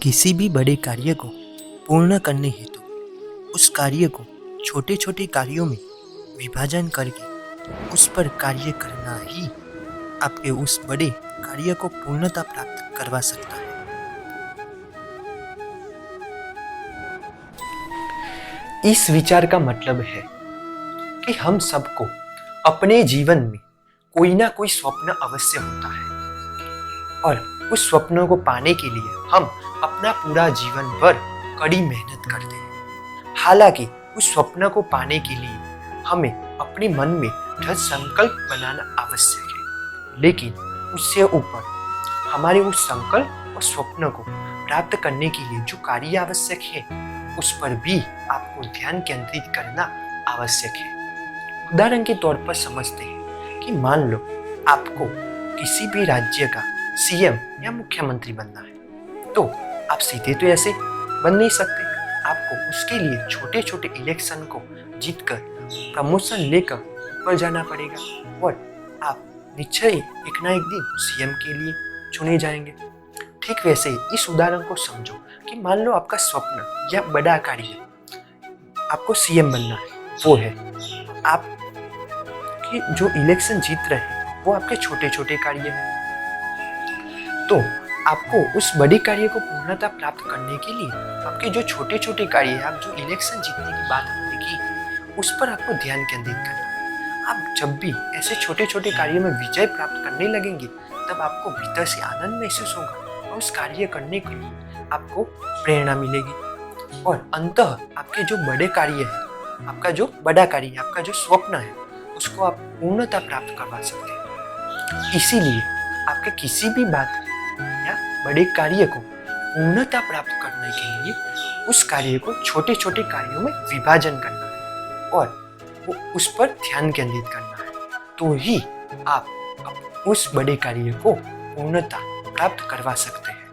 किसी भी बड़े कार्य को पूर्ण करने हेतु उस कार्य को छोटे छोटे कार्यों में विभाजन करके उस पर कार्य करना ही आपके उस बड़े कार्य को पूर्णता प्राप्त करवा सकता है। इस विचार का मतलब है कि हम सबको अपने जीवन में कोई ना कोई स्वप्न अवश्य होता है और उस स्वप्नों को पाने के लिए हम अपना पूरा जीवन भर कड़ी मेहनत करते हैं। हालांकि उस स्वप्न को पाने के लिए हमें अपने मन में दृढ़ संकल्प बनाना आवश्यक है, लेकिन उससे ऊपर हमारे उस संकल्प और स्वप्न को प्राप्त करने के लिए जो कार्य आवश्यक है उस पर भी आपको ध्यान केंद्रित करना आवश्यक है। उदाहरण के तौर पर समझते हैं कि मान लो आपको किसी भी राज्य का सीएम या मुख्यमंत्री बनना है, तो आप सीधे तो ऐसे बन नहीं सकते। आपको उसके लिए छोटे छोटे इलेक्शन को जीतकर प्रमोशन लेकर ऊपर जाना पड़ेगा और आप निश्चय एक ना एक दिन सीएम के लिए चुने जाएंगे। ठीक वैसे ही इस उदाहरण को समझो कि मान लो आपका स्वप्न या बड़ा कार्य आपको सीएम बनना है, वो है आप कि जो इलेक्शन जीत रहे हैं वो आपके छोटे छोटे कार्य हैं। तो आपको उस बड़ी कार्य को पूर्णता प्राप्त करने के लिए आपके जो छोटे छोटे कार्य हैं, आप जो इलेक्शन जीतने की बात हमने की, उस पर आपको ध्यान केंद्रित करना है। आप जब भी ऐसे छोटे छोटे कार्यों में विजय प्राप्त करने लगेंगे तब आपको भीतर से आनंद महसूस होगा और उस कार्य करने के लिए आपको प्रेरणा मिलेगी और अंततः आपके जो बड़े कार्य है, आपका जो बड़ा कार्य है, आपका जो स्वप्न है, उसको आप पूर्णता प्राप्त करवा सकते हैं। इसीलिए आपके किसी भी बात या बड़े कार्य को पूर्णता प्राप्त करने के लिए उस कार्य को छोटे छोटे कार्यों में विभाजन करना है और वो उस पर ध्यान केंद्रित करना है, तो ही आप उस बड़े कार्य को पूर्णता प्राप्त करवा सकते हैं।